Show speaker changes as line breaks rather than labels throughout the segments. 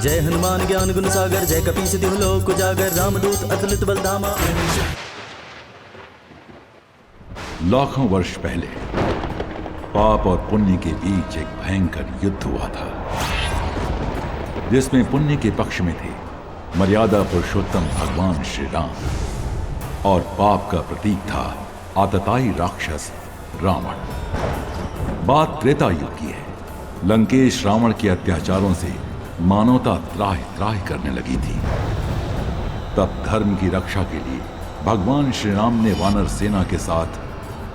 जय हनुमान ज्ञान गुण सागर, जय कपीस तिहु लोक उजागर, रामदूत अतुलित बल धामा।
लाखों वर्ष पहले पाप और पुण्य के बीच एक भयंकर युद्ध हुआ था, जिसमें पुण्य के पक्ष में थे मर्यादा पुरुषोत्तम भगवान श्री राम और पाप का प्रतीक था आतताई राक्षस रावण। बात त्रेता युग की है। लंकेश रावण के अत्याचारों से मानवता त्राहि त्राहि करने लगी थी। तब धर्म की रक्षा के लिए भगवान श्री राम ने वानर सेना के साथ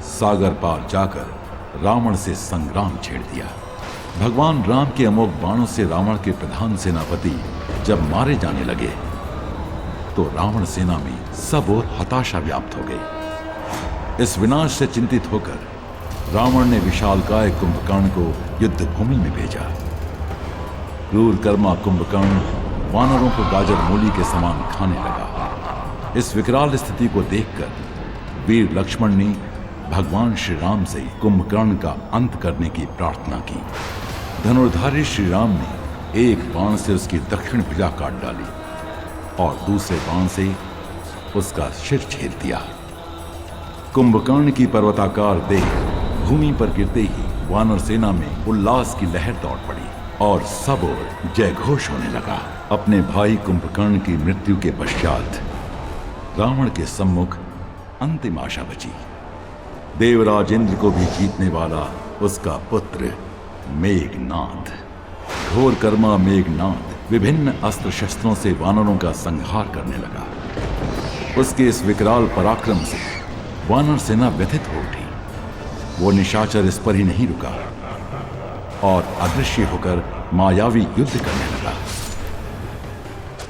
सागर पार जाकर रावण से संग्राम छेड़ दिया। भगवान राम के अमोघ बाणों से रावण के प्रधान सेनापति जब मारे जाने लगे तो रावण सेना में सब ओर हताशा व्याप्त हो गई। इस विनाश से चिंतित होकर रावण ने विशालकाय कुंभकर्ण को युद्ध भूमि में भेजा। क्रूर कर्मा कुंभकर्ण वानरों को गाजर मूली के समान खाने लगा। इस विकराल स्थिति को देखकर वीर लक्ष्मण ने भगवान श्री राम से कुंभकर्ण का अंत करने की प्रार्थना की। धनुर्धारी श्री राम ने एक बाण से उसकी दक्षिण भुजा काट डाली और दूसरे बाण से उसका सिर छेद दिया। कुंभकर्ण की पर्वताकार देह भूमि पर गिरते ही वानर सेना में उल्लास की लहर दौड़ पड़ी और सब ओर जय घोष होने लगा। अपने भाई कुंभकर्ण की मृत्यु के पश्चात रावण के सम्मुख अंतिम आशा बची। देवराज इंद्र को भी जीतने वाला उसका पुत्र मेघनाद। घोर कर्मा मेघनाद विभिन्न अस्त्र शस्त्रों से वानरों का संहार करने लगा। उसके इस विकराल पराक्रम से वानर सेना व्यथित हो उठी। वो निशाचर इस पर ही नहीं रुका और अदृश्य होकर मायावी युद्ध करने लगा।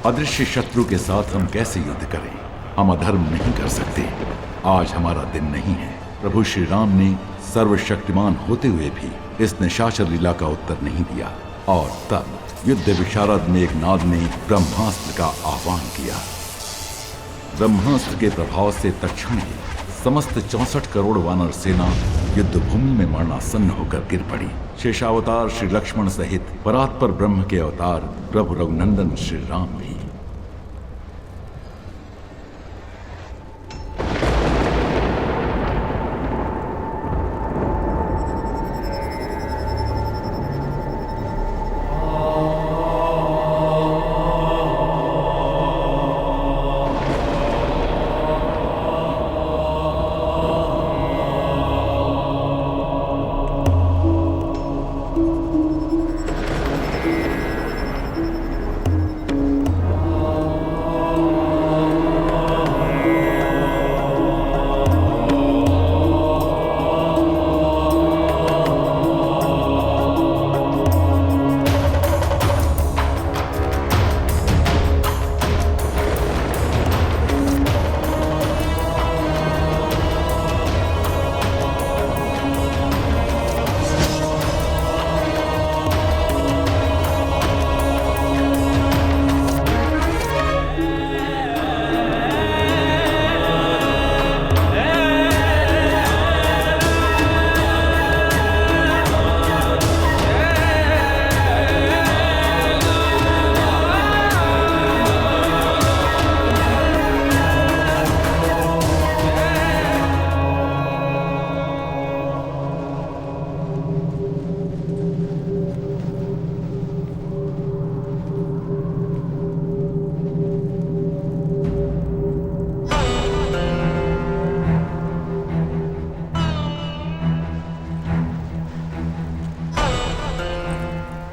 अदृश्य शत्रु के साथ हम कैसे युद्ध करें? हम अधर्म नहीं कर सकते। आज हमारा दिन नहीं है। प्रभु श्री राम ने सर्वशक्तिमान होते हुए भी इस निशाचर लीला का उत्तर नहीं दिया और तब युद्ध विशारद मेघनाद ने ब्रह्मास्त्र का आह्वान किया। ब्रह्मास्त्र के प्रभाव से तत्क्षण ही समस्त 64 करोड़ वानर सेना युद्ध भूमि में मरणासन्न होकर गिर पड़ी। शेषावतार श्री लक्ष्मण सहित परात्पर ब्रह्म के अवतार प्रभु रघुनंदन श्री राम भी।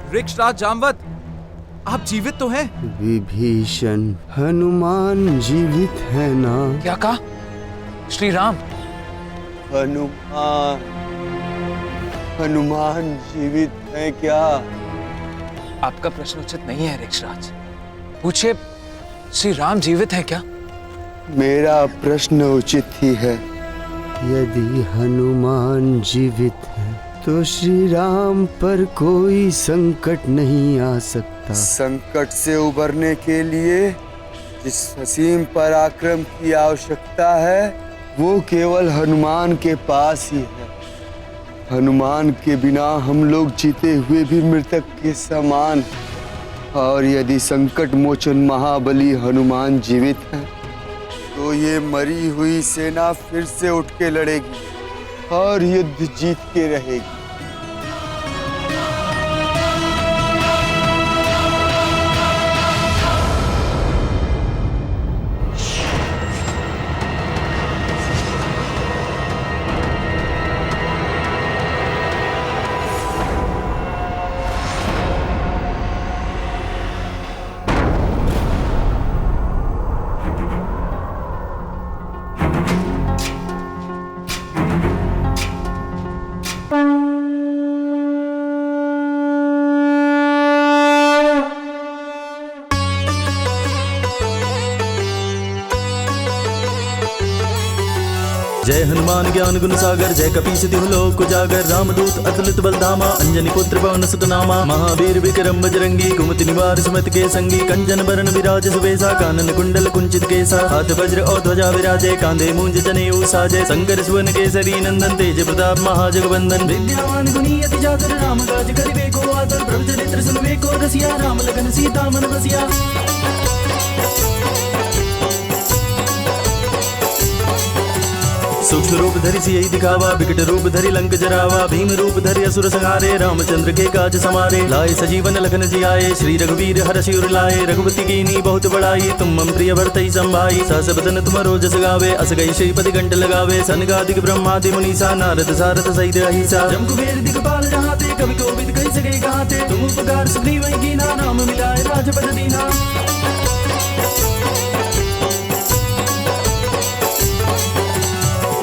वृक्षराज जामवत, आप जीवित तो हैं?
विभीषण, हनुमान जीवित है ना?
क्या कहा? श्री राम?
हनुमान जीवित है क्या?
आपका प्रश्न उचित नहीं है वृक्षराज। पूछिए, श्री राम जीवित है क्या?
मेरा प्रश्न उचित ही है। यदि हनुमान जीवित है तो श्री राम पर कोई संकट नहीं आ सकता। संकट से उबरने के लिए जिस असीम पराक्रम की आवश्यकता है वो केवल हनुमान के पास ही है। हनुमान के बिना हम लोग जीते हुए भी मृतक के समान। और यदि संकट मोचन महाबली हनुमान जीवित है तो ये मरी हुई सेना फिर से उठ के लड़ेगी और युद्ध जीत के रहेगी।
जय हनुमान ज्ञान गुण सागर जय कपीस तिहु लोक उजागर रामदूत अतुलित बलधामा अंजनी पुत्र पवन सुत नामा महावीर विक्रम बजरंगी कुमति निवार सुमति के संगी कंचन बरन विराज सुबेसा कानन कुंडल कुंचित केसा हाथ वज्र और ध्वजा विराजे कांधे मूंज जनेऊ साजे शंकर सुवन केसरी नंदन तेज प्रताप महाजगवंदन विद्यावान गुणी अति जातर राम काज करिबे को आतर प्रभु चरित्र सुनबे को रसिया राम लगन सीता मन बसिया। सूक्ष्म रूप धरि सियहि दिखावा विकट रूप धरि लंक जरावा भीम रूप धरि असुर संहारे रामचंद्र के काज समारे लाए सजीवन लखन जियाए श्री रघुवीर हर्षि उर लाए रघुपति कीनी बहुत बड़ाई तुम मम प्रिय भरतहि संभाई सहस बदन तुम रोज गावे अस गई श्रीपति घंट लगावे सनगादिक ब्रह्मादि मुनीसा नारद सारथ सहित अहिसा जम कुबेर दिगपाल जहाते कवि कोविद कहि सके कहाते तुम उपकार सुग्रीव कीना नाम मिलाए राजपद दीना।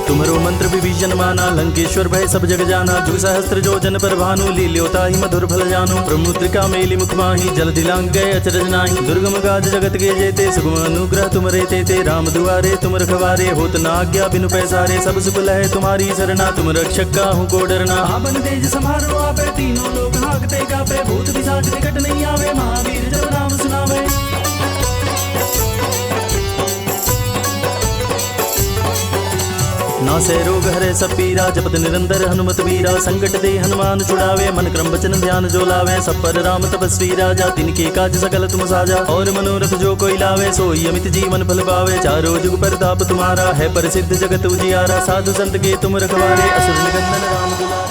तुम्हारो मंत्र विभीषण माना लंकेश्वर भय सब जग जाना जुग सहस्त्र जो जन पर भानु लील्योता ही मधुर फल जानु प्रमुद्रिका मेली मुख माही जल दिलांग गए अचरज नाही दुर्गम गाज जगत के जेते सुगम अनुग्रह तुम रे ते राम दुआरे तुम रखवारे होत न आज्ञा बिनु पैसारे सब सुख लहे तुम्हारी सरना तुम रक्षक काहू को डरना आपन तेज समारो आपे तीनों लोग हाकते कापे भूत पिशाच निकट नहीं आवे महावीर जब नाम सुनावे। नासे रोग हरे सब पीरा जपत निरंतर हनुमत वीरा संकट दे हनुमान छुड़ावे मन क्रम वचन ध्यान जो लावे सब पर राम तपस्वी राजा तिनके काज सकल तुम साजा और मनोरथ जो कोई लावे सोई अमित जीवन फल पावे चारों जुग परताप तुम्हारा है प्रसिद्ध जगत उजियारा साधु संत के तुम रखवारे असुर निकंदन राम दुलारे।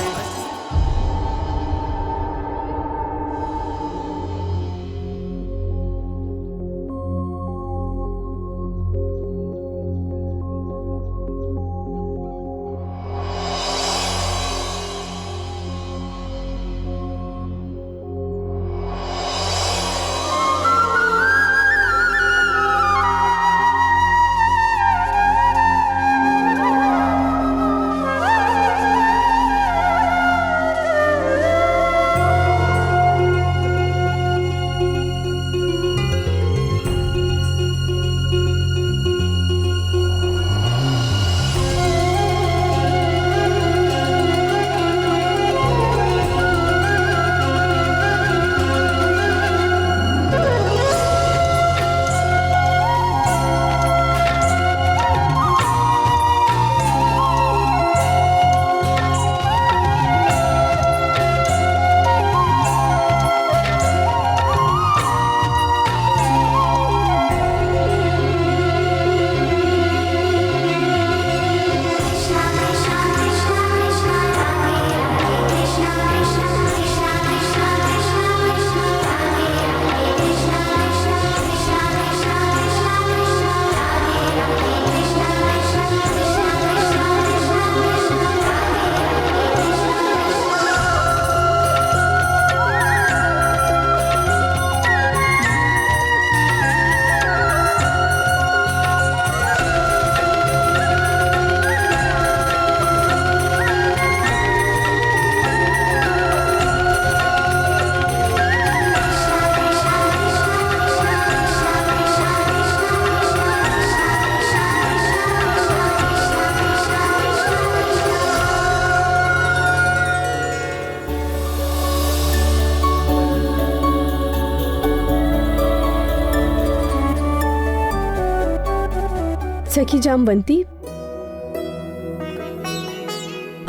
सखी जामवंती,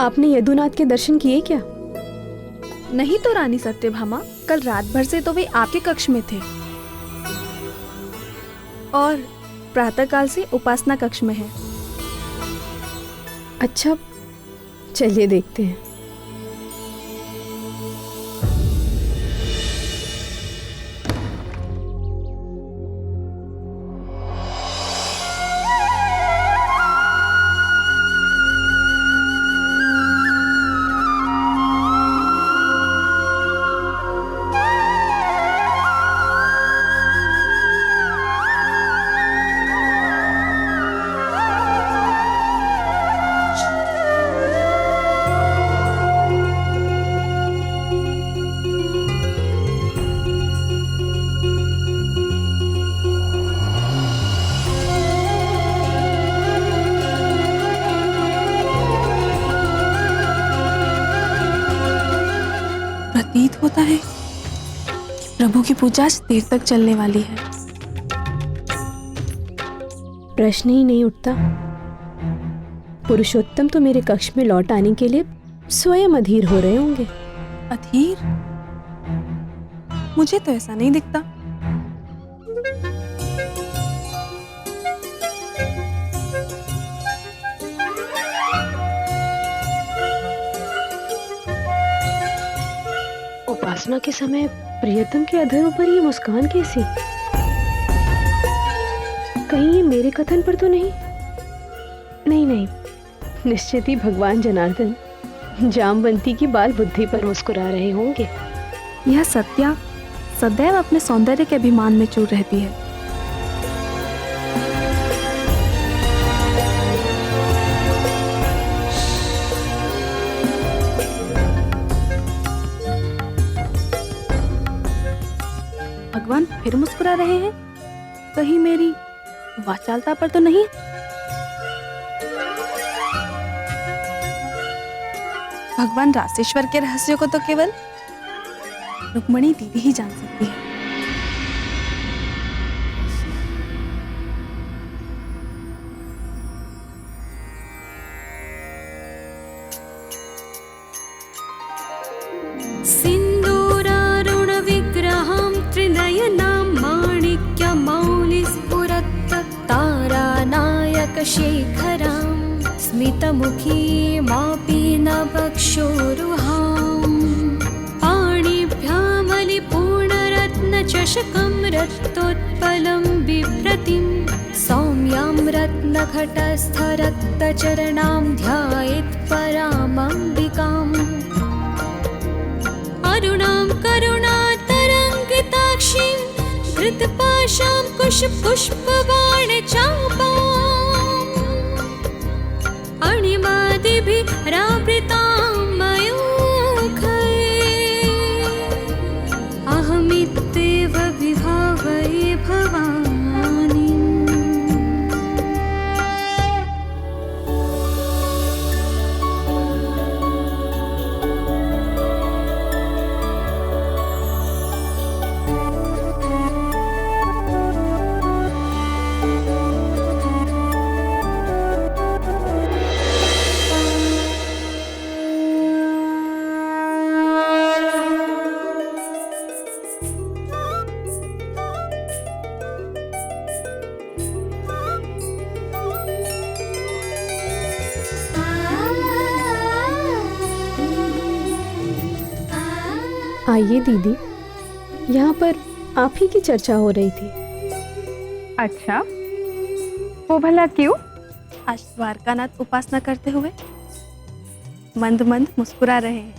आपने यदुनाथ के दर्शन किए क्या?
नहीं तो रानी सत्यभामा, कल रात भर से तो वे आपके कक्ष में थे और प्रातःकाल से उपासना कक्ष में है।
अच्छा, चलिए देखते हैं।
प्रतीत होता है प्रभु की पूजा आज देर तक चलने वाली है।
प्रश्न ही नहीं उठता। पुरुषोत्तम तो मेरे कक्ष में लौट आने के लिए स्वयं अधीर हो रहे होंगे।
अधीर? मुझे तो ऐसा नहीं दिखता।
उपासना के समय प्रियतम के अधरों पर ये मुस्कान कैसी? कहीं ये मेरे कथन पर तो नहीं? नहीं नहीं, निश्चित ही भगवान जनार्दन जामवंती की बाल बुद्धि पर मुस्कुरा रहे होंगे।
यह सत्या सदैव अपने सौंदर्य के अभिमान में चूर रहती है। भगवान फिर मुस्कुरा रहे हैं? कहीं मेरी वाचालता पर तो नहीं? भगवान रासेश्वर के रहस्यों को तो केवल रुक्मणी दीदी ही जान सकती है।
शेखरां स्मितमुखी मापि नभक्षोरुहां पाणिभ्यामलिपूर्णरत्नचषकं रक्तोत्पलं बिभ्रतिं सौम्यां रत्नघटस्थरक्तचरणां ध्यायेत् परामम्बिकाम् अरुणां करुणातरङ्गिताक्षीं धृतपाशां कुशपुष्पबाणचापाम् अणिमादिभिरावृतां मयूखैः अहमित्येव विभावये भवानीम्।
आइए दीदी, यहाँ पर आप ही की चर्चा हो रही थी।
अच्छा, वो भला क्यों?
आज द्वारकानाथ उपासना करते हुए मंद मंद मुस्कुरा रहे हैं।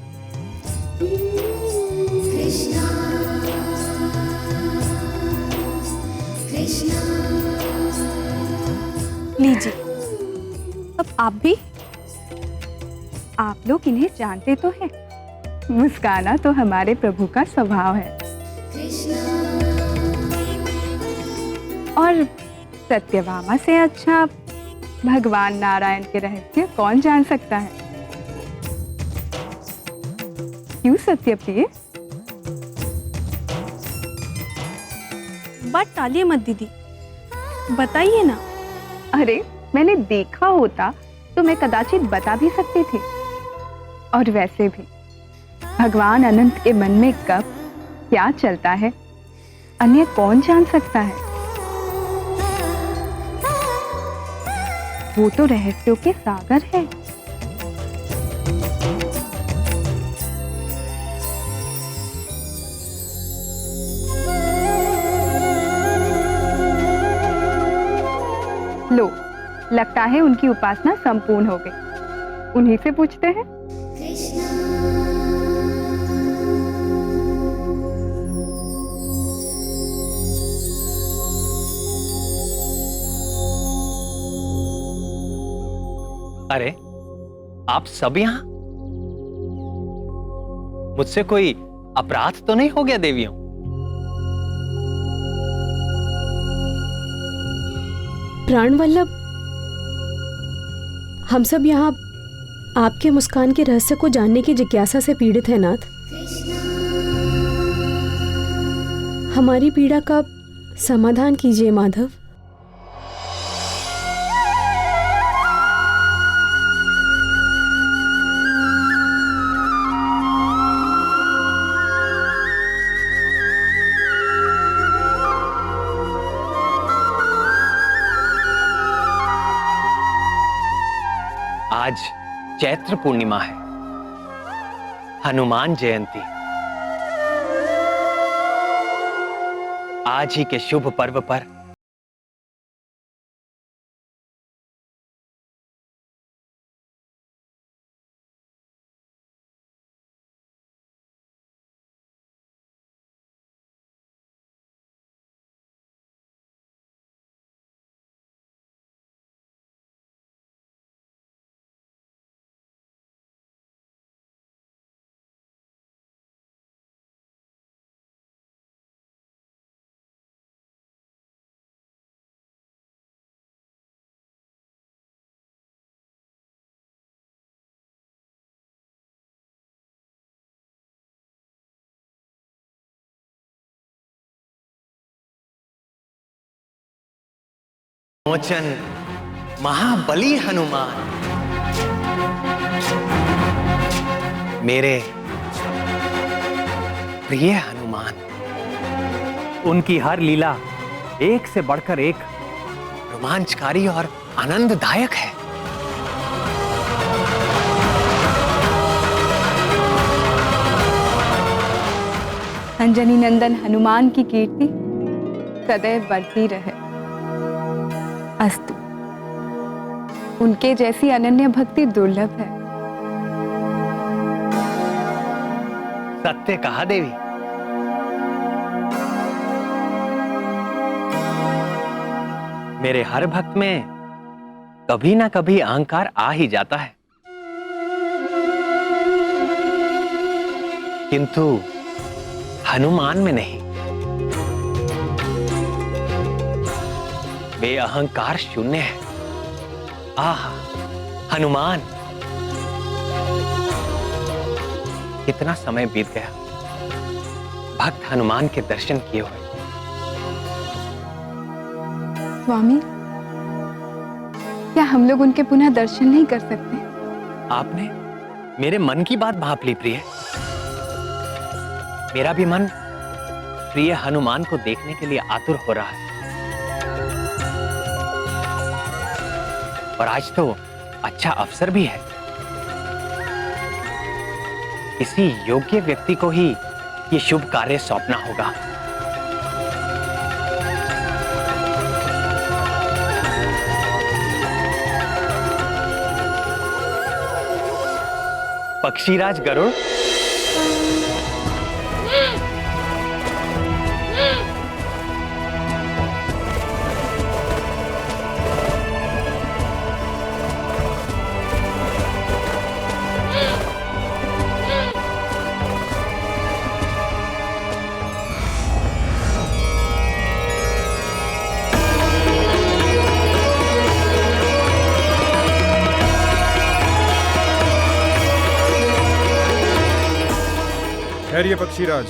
लीजिए, अब आप भी।
आप लोग इन्हें जानते तो हैं। मुस्काना तो हमारे प्रभु का स्वभाव है। और सत्यभामा से अच्छा भगवान नारायण के रहस्य कौन जान सकता है? क्यों सत्यप्रिय?
बात टालिए मत दीदी, बताइए ना।
अरे, मैंने देखा होता तो मैं कदाचित बता भी सकती थी। और वैसे भी भगवान अनंत के मन में कब क्या चलता है, अन्य कौन जान सकता है। वो तो रहस्यों के सागर है। लो, लगता है उनकी उपासना संपूर्ण हो गई। उन्हीं से पूछते हैं।
अरे, आप सब यहां? मुझसे कोई अपराध तो नहीं हो गया देवियों?
प्राण वल्लभ, हम सब यहाँ आपके मुस्कान के रहस्य को जानने की जिज्ञासा से पीड़ित हैं नाथ। हमारी पीड़ा का समाधान कीजिए माधव।
आज चैत्र पूर्णिमा है, हनुमान जयंती। आज ही के शुभ पर्व पर मोचन महाबली हनुमान, मेरे प्रिय हनुमान।
उनकी हर लीला एक से बढ़कर एक
रोमांचकारी और आनंददायक है।
अंजनी नंदन हनुमान की कीर्ति सदैव बढ़ती रहे। अस्तु। उनके जैसी अनन्य भक्ति दुर्लभ है।
सत्य कहा देवी। मेरे हर भक्त में कभी ना कभी अहंकार आ ही जाता है, किंतु हनुमान में नहीं। वे अहंकार शून्य है। आह, हनुमान! कितना समय बीत गया भक्त हनुमान के दर्शन किए हुए।
स्वामी, क्या हम लोग उनके पुनः दर्शन नहीं कर सकते?
आपने मेरे मन की बात भाप ली प्रिय। मेरा भी मन प्रिय हनुमान को देखने के लिए आतुर हो रहा है। और आज तो अच्छा अवसर भी है। किसी योग्य व्यक्ति को ही ये शुभ कार्य सौंपना होगा। पक्षीराज गरुड़,
ठहरिए पक्षीराज।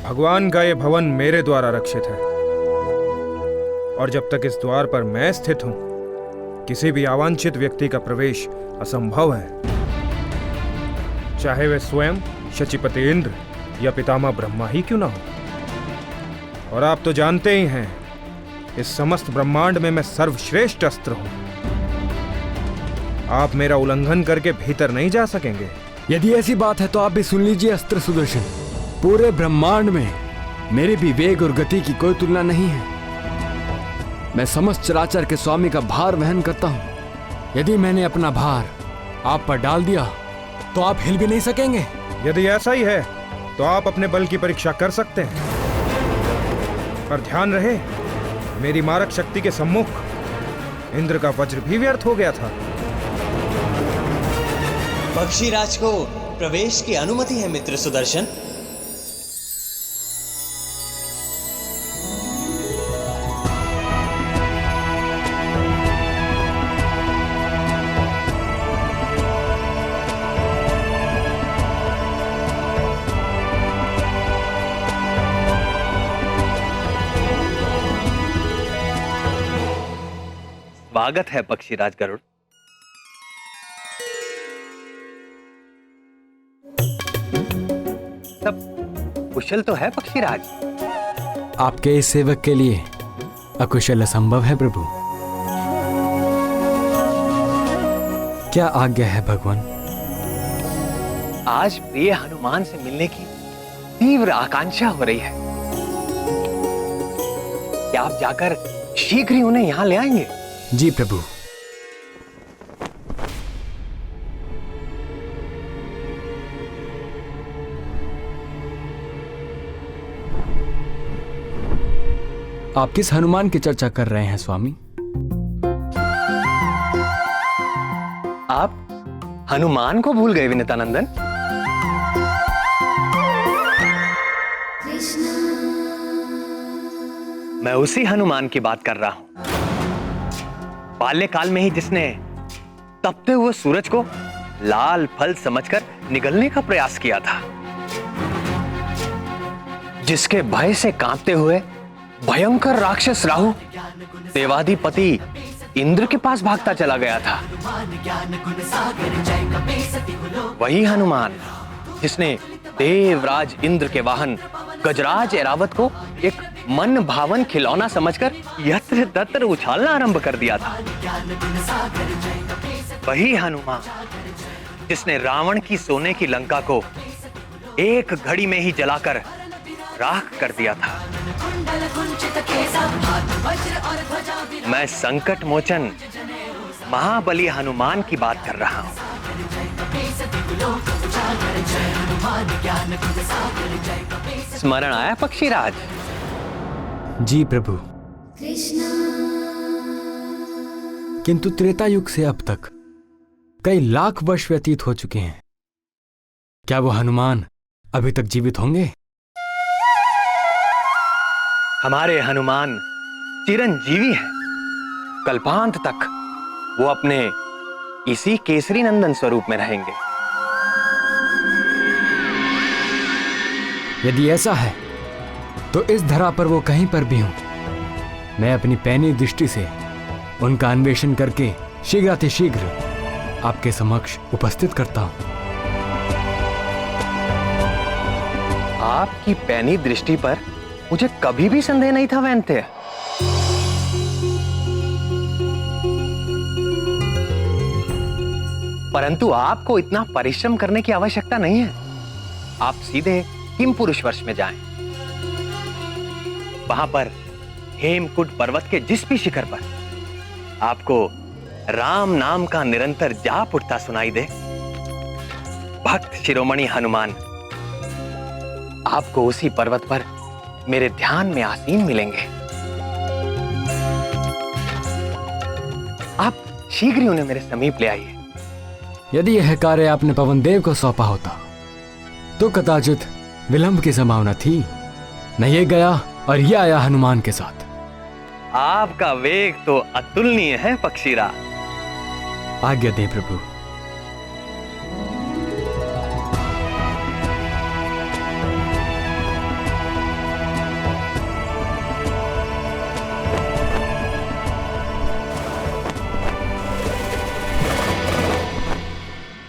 भगवान का ये भवन मेरे द्वारा रक्षित है और जब तक इस द्वार पर मैं स्थित हूं, किसी भी अवांछित व्यक्ति का प्रवेश असंभव है, चाहे वे स्वयं शचीपति इंद्र या पितामह ब्रह्मा ही क्यों ना हो। और आप तो जानते ही हैं, इस समस्त ब्रह्मांड में मैं सर्वश्रेष्ठ अस्त्र हूं। आप मेरा उल्लंघन करके भीतर नहीं जा सकेंगे।
यदि ऐसी बात है तो आप भी सुन लीजिए अस्त्र सुदर्शन। पूरे ब्रह्मांड में मेरे भी वेग और गति की कोई तुलना नहीं है। मैं समस्त चराचर के स्वामी का भार वहन करता हूं। यदि मैंने अपना भार आप पर डाल दिया तो आप हिल भी नहीं सकेंगे।
यदि ऐसा ही है तो आप अपने बल की परीक्षा कर सकते हैं, पर ध्यान रहे, मेरी मारक शक्ति के सम्मुख इंद्र का वज्र भी व्यर्थ हो गया था।
पक्षीराज को प्रवेश की अनुमति है मित्र सुदर्शन।
स्वागत है पक्षीराज गरुड़। सब कुशल तो है पक्षीराज?
आपके इस सेवक के लिए अकुशल असंभव है प्रभु। क्या आज्ञा है भगवान?
आज प्रिय हनुमान से मिलने की तीव्र आकांक्षा हो रही है। क्या आप जाकर शीघ्र ही उन्हें यहां ले आएंगे?
जी प्रभु। आप किस हनुमान की चर्चा कर रहे हैं स्वामी?
आप हनुमान को भूल गए विनीतानंदन? मैं उसी हनुमान की बात कर रहा हूं, बाल्यकाल में ही जिसने तपते हुए सूरज को लाल फल समझकर निगलने का प्रयास किया था, जिसके भय से कांपते हुए भयंकर राक्षस राहु देवाधिपति इंद्र के पास भागता चला गया था। वही हनुमान जिसने देवराज इंद्र के वाहन गजराज ऐरावत को एक मन भावन खिलौना समझकर यत्र तत्र उछालना आरंभ कर दिया था। वही हनुमान जिसने रावण की सोने की लंका को एक घड़ी में ही जलाकर राख कर दिया था। मैं संकट मोचन महाबली हनुमान की बात कर रहा हूं। स्मरण आया पक्षीराज?
जी प्रभु। किंतु त्रेता युग से अब तक कई लाख वर्ष व्यतीत हो चुके हैं। क्या वो हनुमान अभी तक जीवित होंगे?
हमारे हनुमान चिरंजीवी हैं। कल्पांत तक वो अपने इसी केसरी नंदन स्वरूप में रहेंगे।
यदि ऐसा है तो इस धरा पर वो कहीं पर भी हों, मैं अपनी पैनी दृष्टि से उनका अन्वेषण करके शीघ्रातिशीघ्र आपके समक्ष उपस्थित करता हूं।
आपकी पैनी दृष्टि पर मुझे कभी भी संदेह नहीं था वैन्य। परंतु आपको इतना परिश्रम करने की आवश्यकता नहीं है। आप सीधे किम पुरुष वर्ष में जाएं। वहां पर हेमकुट पर्वत के जिस भी शिखर पर आपको राम नाम का निरंतर जाप उठता सुनाई दे, भक्त शिरोमणि हनुमान आपको उसी पर्वत पर मेरे ध्यान में आसीन मिलेंगे। आप शीघ्र ही उन्हें मेरे समीप ले आइए।
यदि यह कार्य आपने पवन देव को सौंपा होता तो कदाचित विलंब की संभावना थी। न ये गया और ये आया हनुमान के साथ।
आपका वेग तो अतुलनीय है पक्षीराज।
आज्ञा दें प्रभु।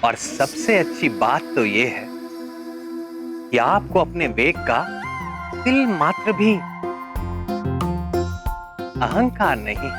और सबसे अच्छी बात तो ये है कि आपको अपने वेग का तिल मात्र भी अहंकार नहीं।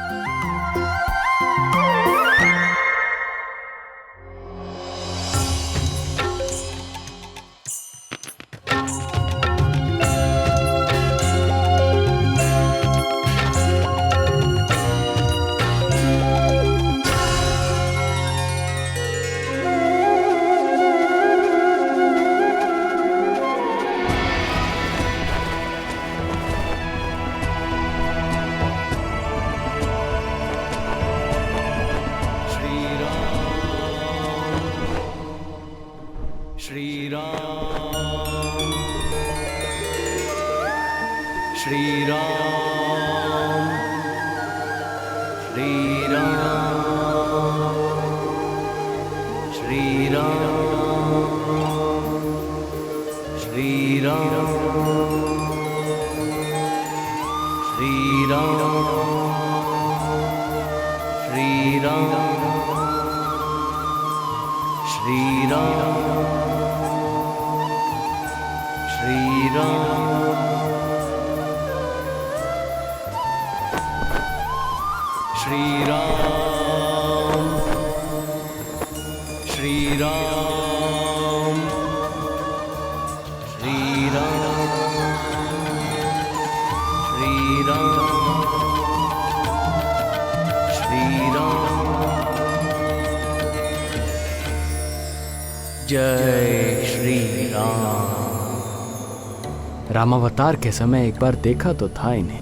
जय श्री राम।
रामावतार के समय एक बार देखा तो था इन्हें।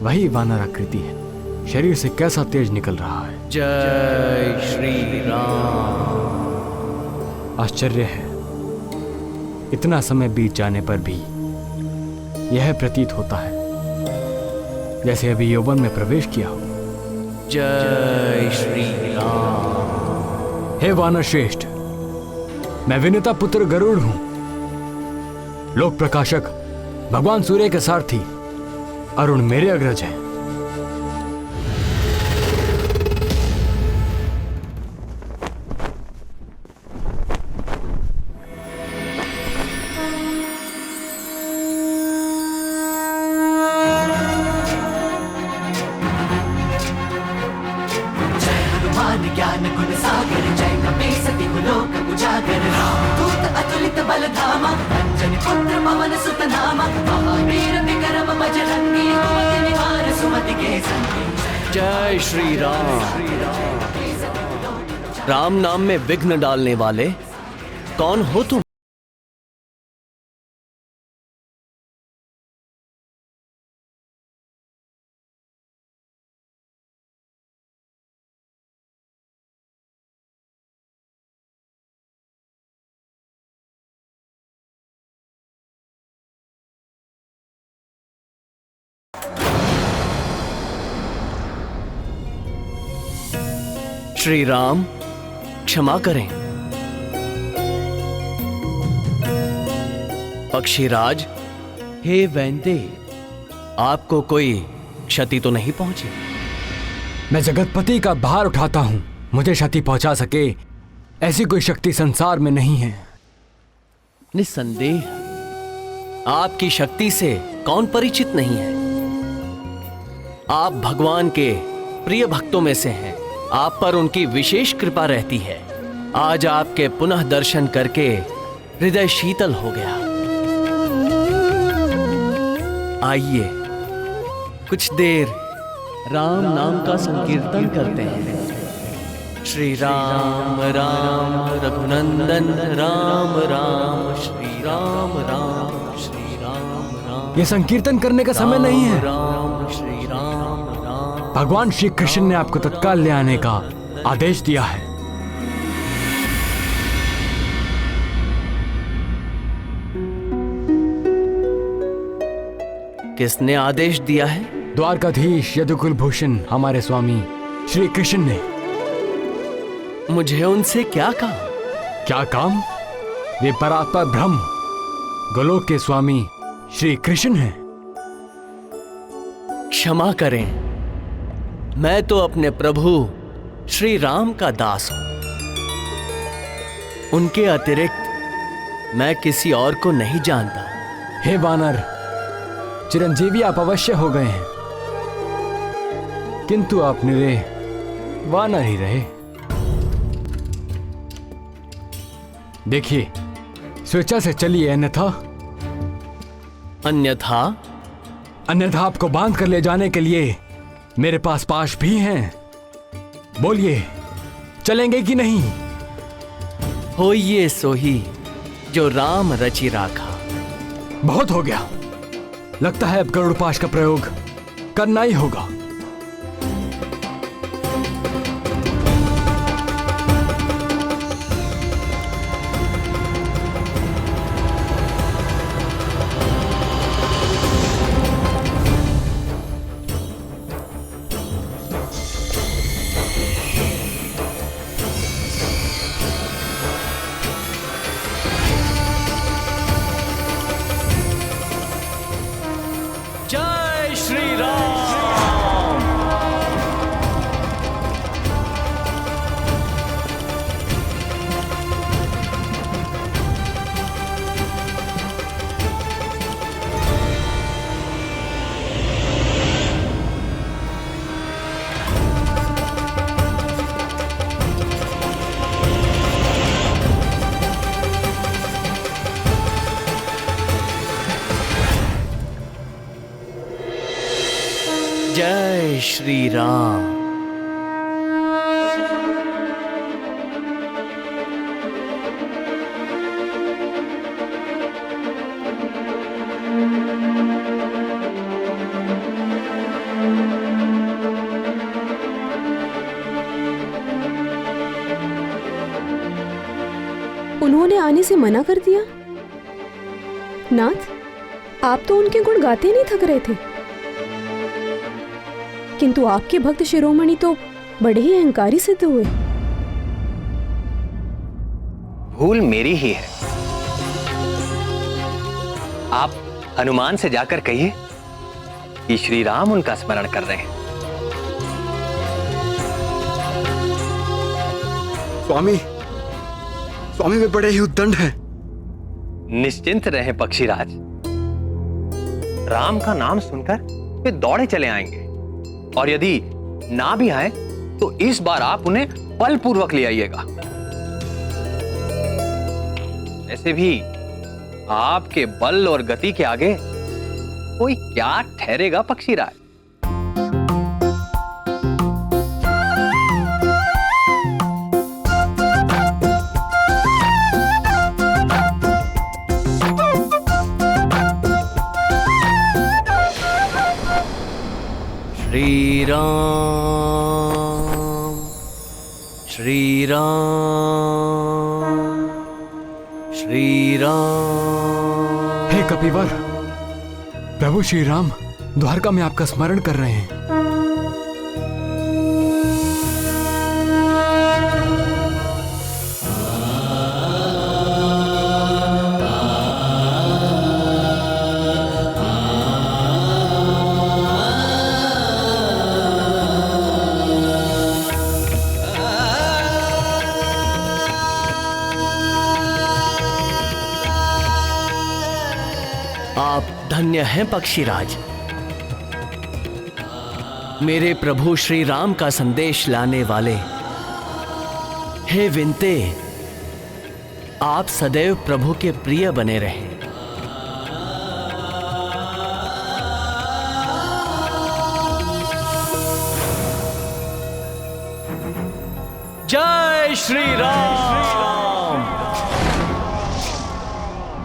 वही वानर आकृति है, शरीर से कैसा तेज निकल रहा है।
जय श्री राम।
आश्चर्य है, इतना समय बीत जाने पर भी यह प्रतीत होता है जैसे अभी यौवन में प्रवेश किया हो।
जय श्री राम।
हे वानर श्रेष्ठ, मैं विनता पुत्र गरुड़ हूं, लोक प्रकाशक भगवान सूर्य के सारथी अरुण मेरे अग्रज हैं।
ज्ञान गुण सागर जय कपीसति लोक उजागर रामदूत अतुलित बल धामा अंजनी पुत्र पवन सुत नामा महावीर विक्रम बजरंगी कुमति निवार सुमति के संगी।
जय श्री राम। राम नाम में विघ्न डालने वाले कौन हो तुम? श्री राम, क्षमा करें। पक्षीराज, हे वैंदे, आपको कोई क्षति तो नहीं पहुंची?
मैं जगतपति का भार उठाता हूं, मुझे क्षति पहुंचा सके ऐसी कोई शक्ति संसार में नहीं है।
निस्संदेह आपकी शक्ति से कौन परिचित नहीं है। आप भगवान के प्रिय भक्तों में से हैं, आप पर उनकी विशेष कृपा रहती है। आज आपके पुनः दर्शन करके हृदय शीतल हो गया। आइए कुछ देर राम नाम का संकीर्तन करते हैं। श्री राम राम रघुनंदन राम राम, श्री राम राम, श्री राम राम।
यह संकीर्तन करने का समय नहीं है।
राम श्री राम राम।
भगवान श्री कृष्ण ने आपको तत्काल ले आने का आदेश दिया है।
किसने आदेश दिया है?
द्वारकाधीश यदुकुल भूषण हमारे स्वामी श्री कृष्ण ने।
मुझे उनसे क्या काम?
क्या काम? वे परात्पर ब्रह्म गोलोक के स्वामी श्री कृष्ण हैं।
क्षमा करें, मैं तो अपने प्रभु श्री राम का दास हूं। उनके अतिरिक्त मैं किसी और को नहीं जानता।
हे वानर, चिरंजीवी आप अवश्य हो गए हैं, किंतु आप निरे वानर ही रहे। देखिए, स्वेच्छा से चलिए, अन्यथा अन्यथा आपको बांध कर ले जाने के लिए मेरे पास पाश भी हैं। बोलिए, चलेंगे कि नहीं?
होइए सोही जो राम रचि राखा।
बहुत हो गया, लगता है अब गरुड़ पाश का प्रयोग करना ही होगा।
जय श्री राम। जय श्री राम।
उन्होंने आने से मना कर दिया? नाथ, आप तो उनके गुण गाते नहीं थक रहे थे, किंतु आपके भक्त शिरोमणि तो बड़े ही अहंकारी सिद्ध हुए।
भूल मेरी ही है। आप हनुमान से जाकर कहिए कि श्री राम उनका स्मरण कर रहे हैं।
स्वामी, स्वामी वे बड़े ही उद्दंड हैं।
निश्चिंत रहे पक्षीराज, राम का नाम सुनकर वे दौड़े चले आएंगे, और यदि ना भी आए तो इस बार आप उन्हें बलपूर्वक ले आइएगा। ऐसे भी आपके बल और गति के आगे कोई क्या ठहरेगा पक्षीराज।
श्री राम, श्री राम, श्री राम।
हे कपिवर, प्रभु श्री राम द्वारका में आपका स्मरण कर रहे हैं।
आप धन्य हैं पक्षीराज। मेरे प्रभु श्री राम का संदेश लाने वाले। हे विनते, आप सदैव प्रभु के प्रिय बने रहें। जय श्री राम।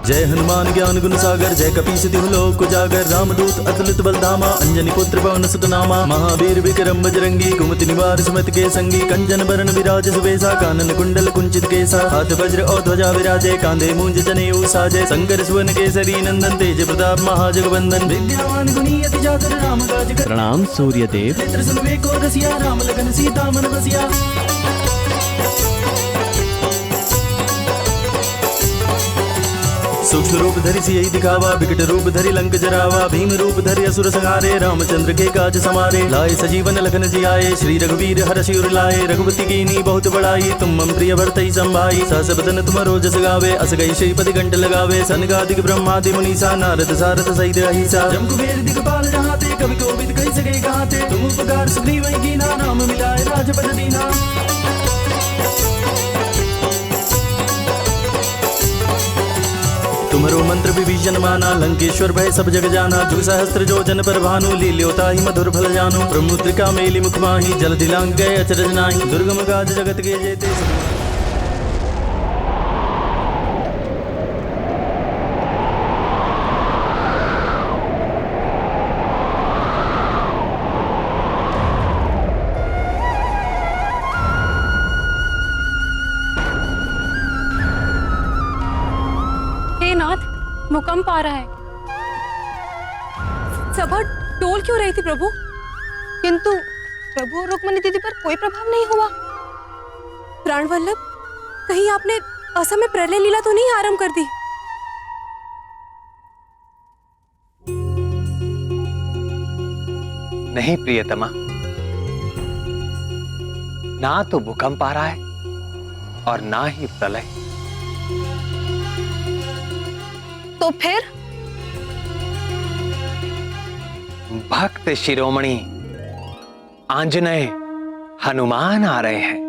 जय हनुमान ज्ञान गुण सागर, जय कपीस तिहु लोक उजागर, रामदूत अतुलित बलधामा, अंजनी पुत्र पवन सुत नामा, महावीर विक्रम बजरंगी, कुमति निवार सुमति के संगी, कंचन बरन विराज सुबेसा, कानन कुंडल कुंचित केसा, हाथ वज्र और ध्वजा विराजे, कांधे मूंज जनेऊ साजे, शंकर सुवन केसरी नंदन, तेज प्रताप महाजगवंदन, विद्यावान गुणी अति चातुर राम काज कर।
प्रणाम सूर्यदेव।
नेत्र सुन विवेको रसिया, राम लगन सीता मन बसिया। सूक्ष्म रूप धरि सियहि दिखावा, विकट रूप धरि लंक जरावा, भीम रूप धरि असुर संहारे, रामचंद्र के काज समारे, लाए सजीवन लखन जियाए, श्री रघुवीर हर्षि उर लाए, रघुपति कीनी बहुत बड़ाई, तुम मम प्रिय भरतहि संभाई, सहस बदन तुम रोज गावे, अस गई श्रीपति कंठ लगावे, सनकादिक ब्रह्मादि मुनीसा, नारद सारद सहित अहिसा, जम कुबेर दिगपाल जहाते, कवि कोविद कहि सके गाते, तुम उपकार सुग्रीव कीना, नाम मिलाए राजपद दीना। तुम्हारो मंत्र विभीषण माना, लंकेश्वर भय सब जग जाना, जुग सहस्त्र जो जन पर भानु, लील्योता ही मधुर फल जानु, प्रमुद्रिका मेली मुख माही, जल दिलांग गए अचरज नाही, दुर्गम गाज जगत के जेते।
भूकंप आ रहा है। सभा डोल क्यों रही थी प्रभु? किंतु प्रभु और रुक्मणी दीदी पर कोई प्रभाव नहीं हुआ। प्राण वल्लभ, कहीं आपने असमय प्रलय लीला तो नहीं आरंभ कर दी?
नहीं प्रियतमा, ना तो भूकंप आ रहा है और ना ही प्रलय।
तो फिर?
भक्त शिरोमणि आंजनेय हनुमान आ रहे हैं।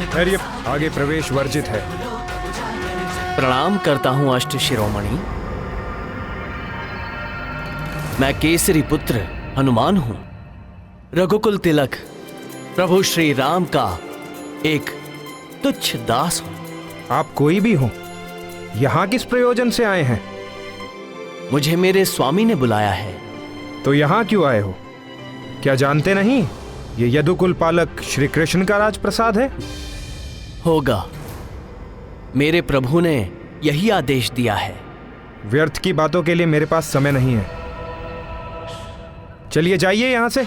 खैर, आगे प्रवेश वर्जित है।
प्रणाम करता हूं अष्ट शिरोमणि। मैं केसरी पुत्र हनुमान हूं, रघुकुल तिलक प्रभु श्री राम का एक तुच्छ दास हूं।
आप कोई भी हो, यहां किस प्रयोजन से आए हैं?
मुझे मेरे स्वामी ने बुलाया है।
तो यहां क्यों आए हो? क्या जानते नहीं, ये यदुकुल पालक श्री कृष्ण का राजप्रसाद है?
होगा, मेरे प्रभु ने यही आदेश दिया है।
व्यर्थ की बातों के लिए मेरे पास समय नहीं है। चलिए जाइए यहां से।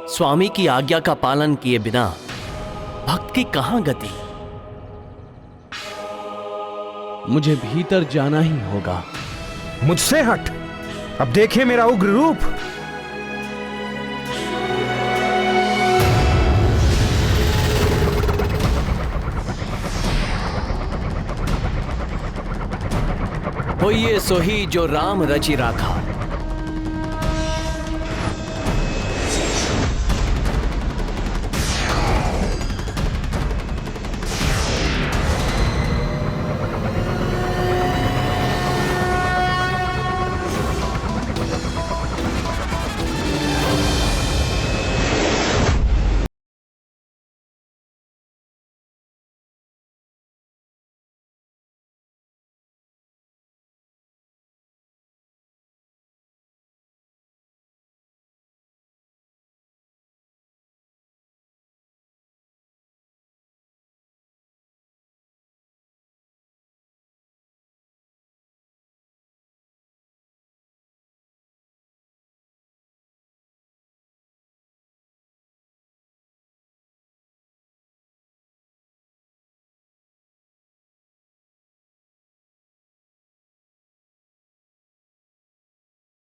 स्वामी की आज्ञा का पालन किए बिना भक्त की कहां गति? मुझे भीतर जाना ही होगा।
मुझसे हट, अब देखिए मेरा उग्र रूप।
होइए सोही जो राम रचि राखा।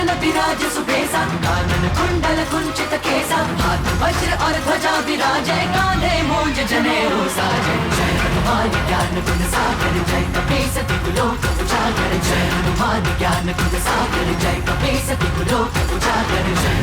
विराज सुबेसा कानन कुंडल कुंचित केसा हाथ वज्र और ध्वजा विराजे कांधे मूंज जनेऊ साजे जय हनुमान ज्ञान गुण सागर जय कपीस तिहु लोक उजागर जय हनुमान ज्ञान गुण सागर जय कपीस तिहु लोक उजागर जय।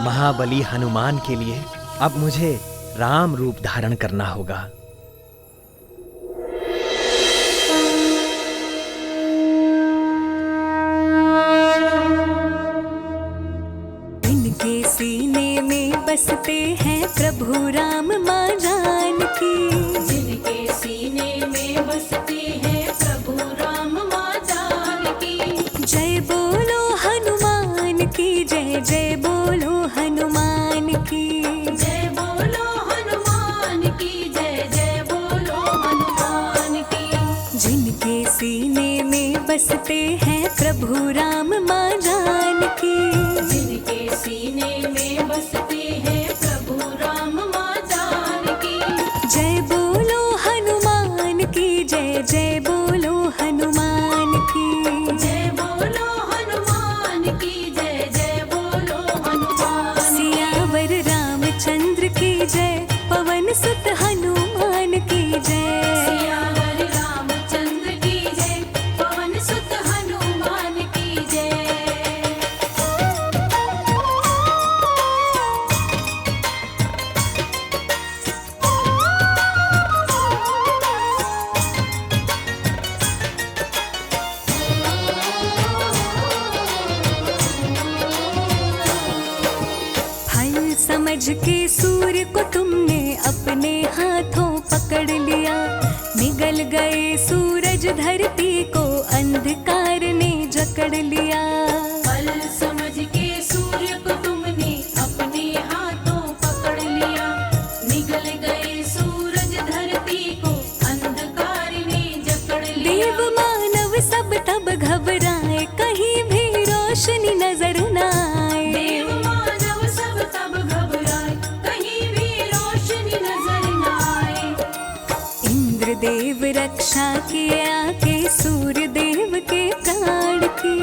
महाबली हनुमान के लिए अब मुझे राम रूप धारण करना होगा।
इनके सीने में बसते हैं प्रभु राम माँ जानकी। जिनके सीने में बसते हैं प्रभु राम माँ जानकी। जय बोलो हनुमान की जय जय बोलो हनुमान की जय बोलो हनुमान की जय जय बोलो हनुमान की। जिनके सीने में बसते हैं प्रभु राम माँ जानकी। जिनके सीने में बसते हैं प्रभु राम माँ जानकी। जय बोलो हनुमान की जय जय बोलो हनुमान की जय बोलो हनुमान की जय जय बोलो हनुमान। सियावर रामचंद्र की जय पवन सुत हनुमान की जय। सियावर रामचंद्र की जय पवन सुत हनुमान की जय। फल समझ के सूर्य को तुमने अपने हाथों पकड़ लिया। निगल गए सूरज धरती को अंधकार ने जकड़ लिया। फल समझ के सूर्य को तुमने अपने हाथों पकड़ लिया। निगल गए सूरज धरती को अंधकार ने जकड़ लिया। देव मानव सब तब घबराए कहीं भी रोशनी नजर न आए। देव मानव सब तब घबराए कहीं भी रोशनी नजर न आए। इंद्रदेव रक्षा किए आके सूर्य देव के प्राण की।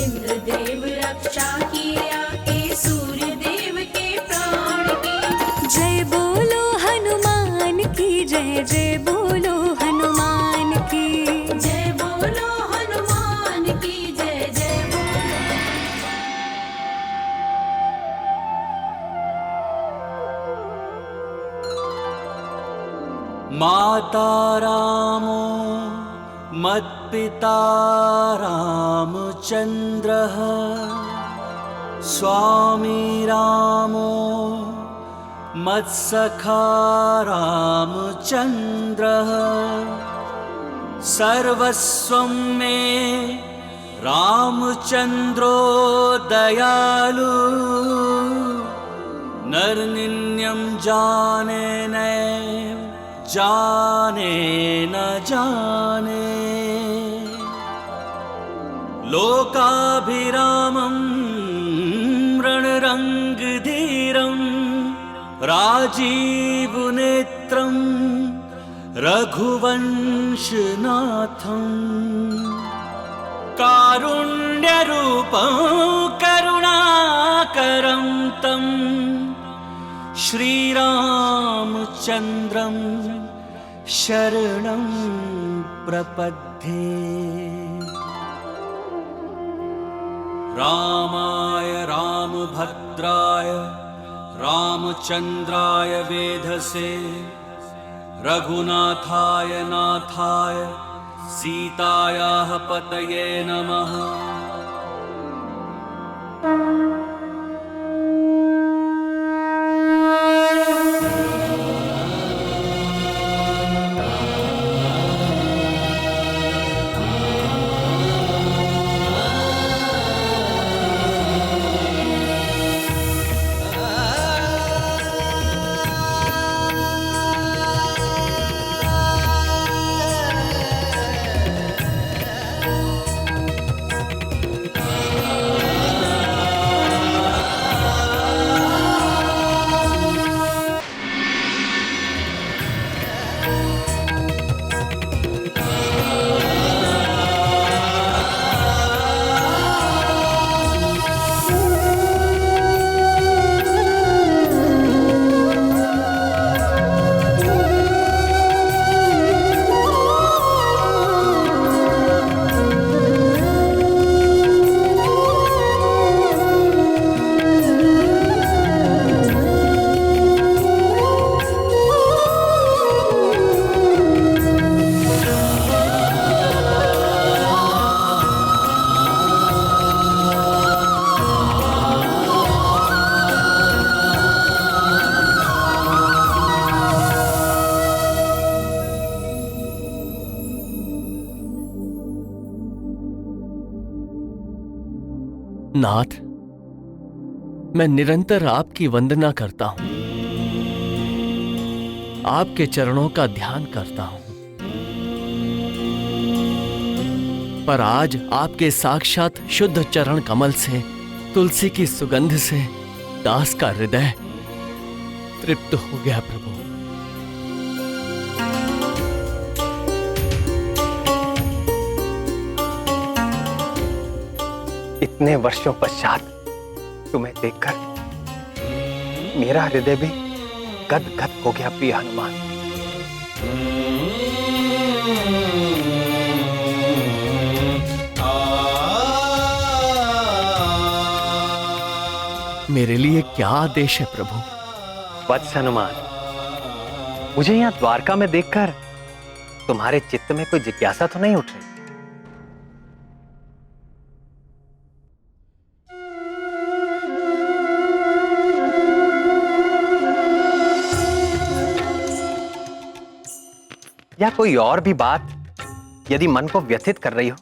इंद्रदेव रक्षा किए आके सूर्य देव के प्राण की। जय बोलो हनुमान की जय जय बोलो हनुमान की जय बोलो हनुमान की जय जय बोलो।
माता रामो मत्पिता रामचन्द्रः स्वामी रामो मत्सखा रामचन्द्रः सर्वस्वं मे रामचन्द्रो दयालु नरनिन्यं जाने नैव जाने न जाने लोकाभिरामं रणरङ्गधीरं राजीवनेत्रं रघुवंशनाथं
कारुण्यरूपं करुणाकरं तं श्रीरामचन्द्रं शरणं प्रपद्ये। रामाय रामभद्राय रामचन्द्राय वेधसे रघुनाथाय नाथाय सीतायाः पतये नमः।
नाथ, मैं निरंतर आपकी वंदना करता हूं, आपके चरणों का ध्यान करता हूं, पर आज आपके साक्षात शुद्ध चरण कमल से, तुलसी की सुगंध से दास का हृदय तृप्त हो गया प्रभु।
इतने वर्षों पश्चात तुम्हें देखकर मेरा हृदय भी गदगद हो गया प्रिय हनुमान।
मेरे लिए क्या आदेश है प्रभु?
वत्स हनुमान, मुझे यहाँ द्वारका में देखकर तुम्हारे चित्त में कोई जिज्ञासा तो नहीं उठ रही? या कोई और भी बात यदि मन को व्यथित कर रही हो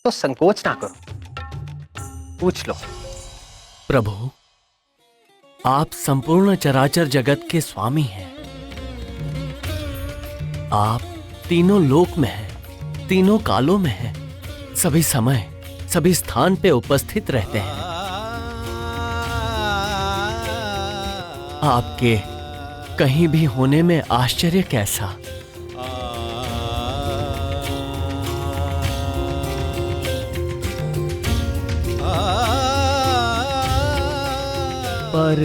तो संकोच ना करो, पूछ लो।
प्रभु, आप संपूर्ण चराचर जगत के स्वामी हैं। आप तीनों लोक में हैं, तीनों कालों में हैं, सभी समय सभी स्थान पे उपस्थित रहते हैं। आपके कहीं भी होने में आश्चर्य कैसा? पर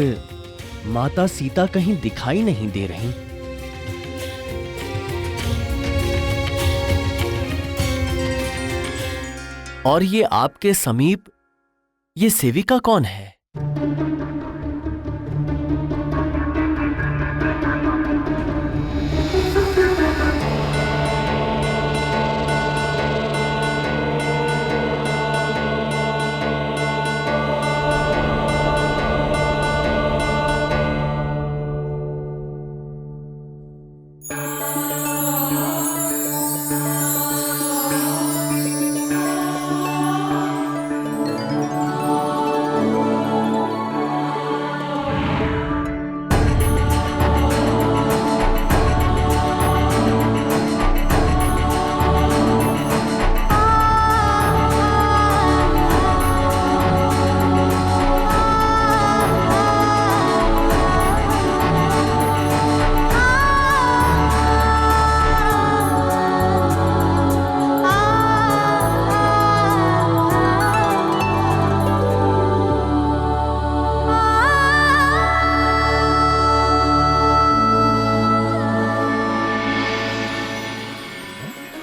माता सीता कहीं दिखाई नहीं दे रही। और ये आपके समीप ये सेविका कौन है?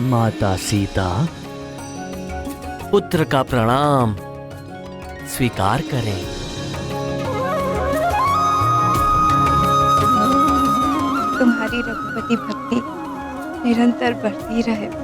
माता सीता, पुत्र का प्रणाम स्वीकार करें।
तुम्हारी रघुपति भक्ति निरंतर बढ़ती रहे।